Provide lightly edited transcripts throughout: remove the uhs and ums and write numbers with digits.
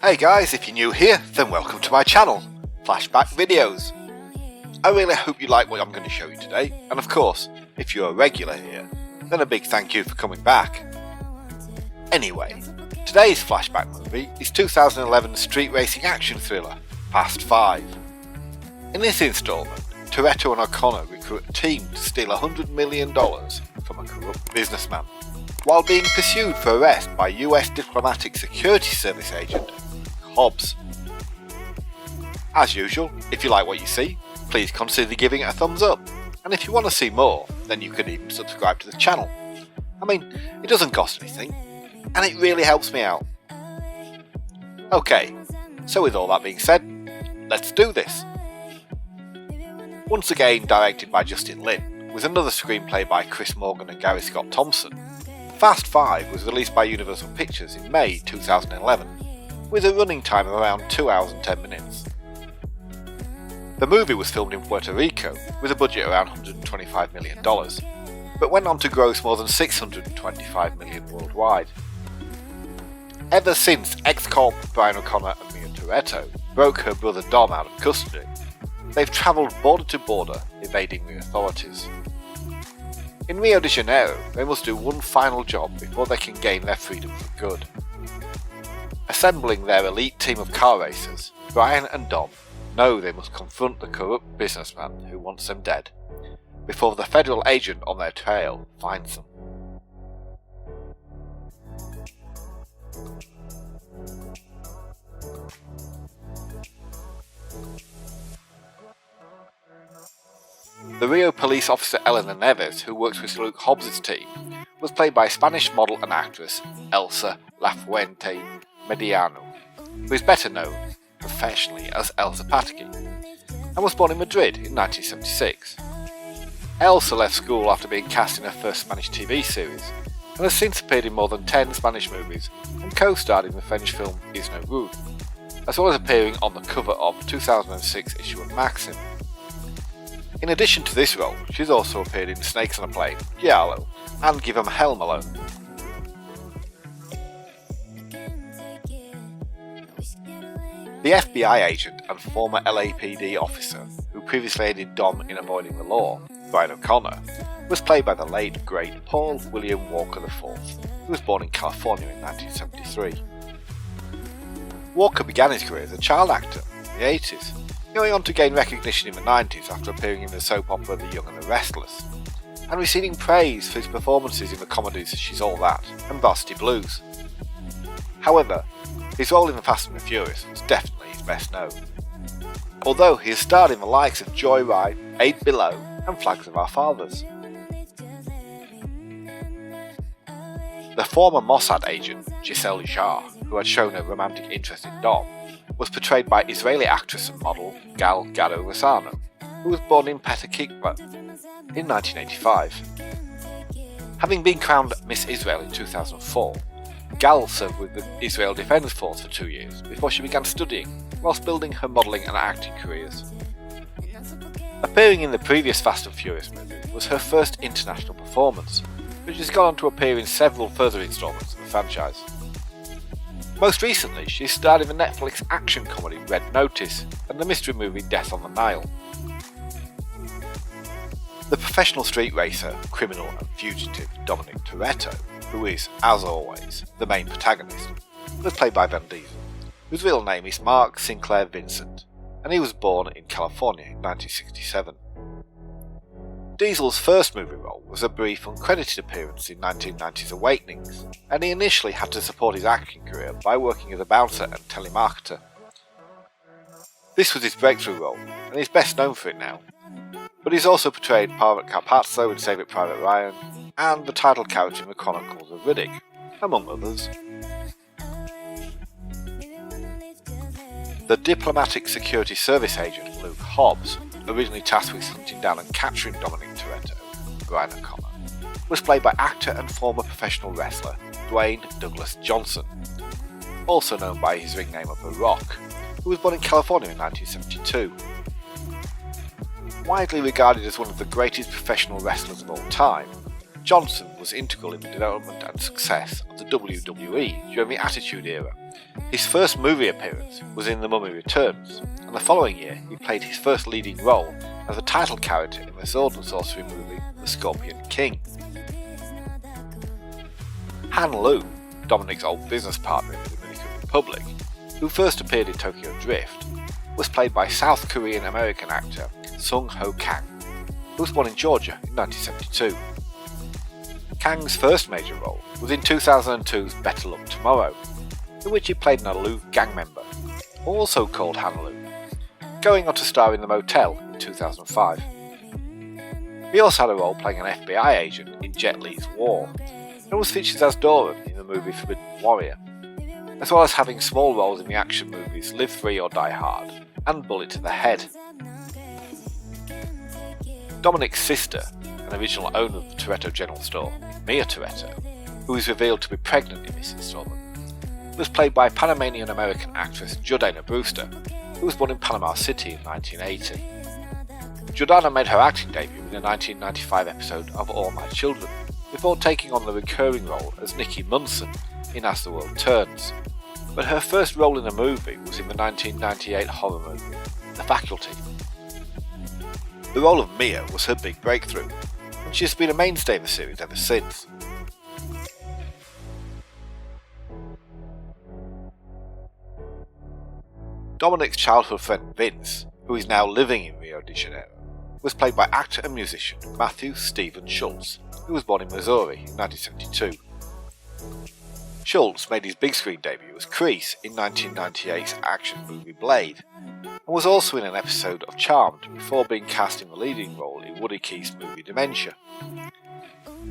Hey guys, if you're new here, then welcome to my channel, Flashback Videos. I really hope you like what I'm going to show you today, and of course, if you're a regular here, then a big thank you for coming back. Anyway, today's flashback movie is 2011 street racing action thriller, Fast 5. In this installment, Torretto and O'Conner recruit a team to steal $100 million from a corrupt businessman, while being pursued for arrest by US Diplomatic Security Service agent Hobbs. As usual, if you like what you see, please consider giving it a thumbs up, and if you want to see more, then you can even subscribe to the channel. I mean, it doesn't cost anything, and it really helps me out. Okay, so with all that being said, let's do this. Once again directed by Justin Lin, with another screenplay by Chris Morgan and Gary Scott Thompson, Fast 5 was released by Universal Pictures in May 2011, with a running time of around 2 hours and 10 minutes. The movie was filmed in Puerto Rico with a budget around $125 million, but went on to gross more than $625 million worldwide. Ever since ex-cop Brian O'Connor and Mia Torretto broke her brother Dom out of custody, they've travelled border to border evading the authorities. In Rio de Janeiro, they must do one final job before they can gain their freedom for good. Assembling their elite team of car racers, Brian and Dom know they must confront the corrupt businessman who wants them dead, before the federal agent on their trail finds them. The Rio police officer Elena Neves, who works with Luke Hobbs' team, was played by Spanish model and actress Elsa Mediano, who is better known professionally as Elsa Pataky, and was born in Madrid in 1976. Elsa left school after being cast in her first Spanish TV series, and has since appeared in more than 10 Spanish movies and co-starred in the French film Is No Room, as well as appearing on the cover of the 2006 issue of Maxim. In addition to this role, she's also appeared in Snakes on a Plane, Giallo, and Give 'Em Hell Malone. The FBI agent and former LAPD officer who previously aided Dom in avoiding the law, Brian O'Connor, was played by the late great Paul William Walker IV, who was born in California in 1973. Walker began his career as a child actor in the 80s, going on to gain recognition in the 90s after appearing in the soap opera The Young and the Restless, and receiving praise for his performances in the comedies She's All That and Varsity Blues. However, his role in The Fast and the Furious was definitely his best known, although he has starred in the likes of Joyride, 8 Below and Flags of Our Fathers. The former Mossad agent Gisele, who had shown a romantic interest in Dom, was portrayed by Israeli actress and model Gadot, who was born in Pataky in 1985. Having been crowned Miss Israel in 2004, Gal served with the Israel Defence Force for 2 years before she began studying, whilst building her modelling and acting careers. Appearing in the previous Fast and Furious movie was her first international performance, but she's gone on to appear in several further installments of the franchise. Most recently, she starred in the Netflix action comedy Red Notice and the mystery movie Death on the Nile. The professional street racer, criminal and fugitive Dominic Torretto, who is, as always, the main protagonist, was played by Vin Diesel, whose real name is Mark Sinclair Vincent, and he was born in California in 1967. Diesel's first movie role was a brief uncredited appearance in 1990's Awakenings, and he initially had to support his acting career by working as a bouncer and telemarketer. This was his breakthrough role, and he's best known for it now, but he's also portrayed Private Carpazzo in Save It Private Ryan, and the title character in The Chronicles of Riddick, among others. The Diplomatic Security Service agent Luke Hobbs, originally tasked with hunting down and capturing Dominic Torretto, Brian O'Connor, was played by actor and former professional wrestler Dwayne Douglas Johnson, also known by his ring name of The Rock, who was born in California in 1972. Widely regarded as one of the greatest professional wrestlers of all time, Johnson was integral in the development and success of the WWE during the Attitude Era, His first movie appearance was in The Mummy Returns, and the following year he played his first leading role as the title character in the sword and sorcery movie The Scorpion King. Han Lu, Dominic's old business partner in the Dominican Republic, who first appeared in Tokyo Drift, was played by South Korean-American actor Sung Ho Kang, who was born in Georgia in 1972. Kang's first major role was in 2002's Better Luck Tomorrow, in which he played an aloof gang member, also called Han Lu, going on to star in The Motel in 2005. He also had a role playing an FBI agent in Jet Li's War, and was featured as Doran in the movie Forbidden Warrior, as well as having small roles in the action movies Live Free or Die Hard and Bullet to the Head. Dominic's sister, an original owner of the Torretto General Store, Mia Torretto, who is revealed to be pregnant in this installment, was played by Panamanian-American actress Jordana Brewster, who was born in Panama City in 1980. Jordana made her acting debut in the 1995 episode of All My Children, before taking on the recurring role as Nikki Munson in As the World Turns, but her first role in a movie was in the 1998 horror movie The Faculty. The role of Mia was her big breakthrough, and she has been a mainstay in the series ever since. Dominic's childhood friend Vince, who is now living in Rio de Janeiro, was played by actor and musician Matthew Stephen Schultz, who was born in Missouri in 1972. Schultz made his big screen debut as Kreese in 1998's action movie Blade, and was also in an episode of Charmed before being cast in the leading role in Woody Keith's movie Dementia.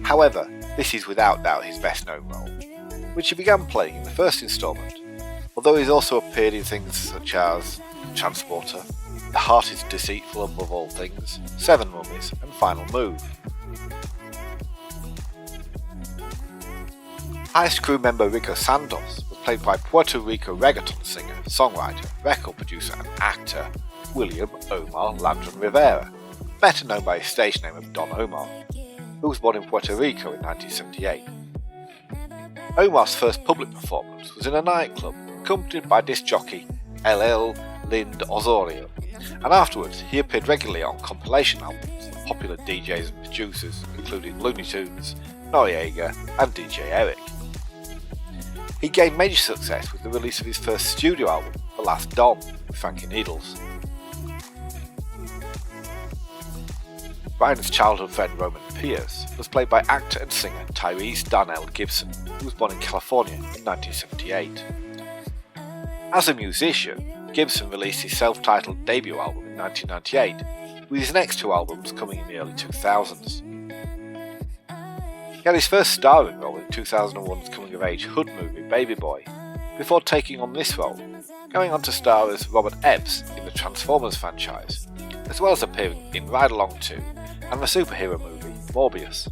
However, this is without doubt his best known role, which he began playing in the first instalment, although he's also appeared in things such as Transporter, The Heart is Deceitful Above All Things, Seven Mummies, and Final Move. Heist crew member Rico Santos was played by Puerto Rico reggaeton singer, songwriter, record producer and actor William Omar Landron Rivera, better known by his stage name of Don Omar, who was born in Puerto Rico in 1978. Omar's first public performance was in a nightclub, accompanied by disc jockey LL Lind Osorio, and afterwards he appeared regularly on compilation albums of popular DJs and producers including Looney Tunes, Noriega and DJ Eric. He gained major success with the release of his first studio album, The Last Don, with Frankie Needles. Brian's childhood friend Roman Pierce was played by actor and singer Tyrese Darnell Gibson, who was born in California in 1978. As a musician, Gibson released his self-titled debut album in 1998, with his next two albums coming in the early 2000s. He had his first starring role in 2001's coming-of-age hood movie Baby Boy, before taking on this role, going on to star as Robert Epps in the Transformers franchise, as well as appearing in Ride Along 2 and the superhero movie Morbius.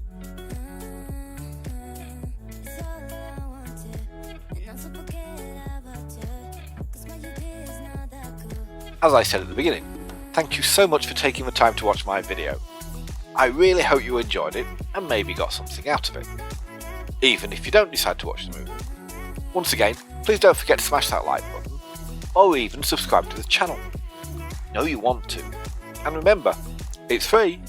As I said at the beginning, thank you so much for taking the time to watch my video. I really hope you enjoyed it and maybe got something out of it, even if you don't decide to watch the movie. Once again, please don't forget to smash that like button, or even subscribe to the channel. I know you want to, and remember, it's free.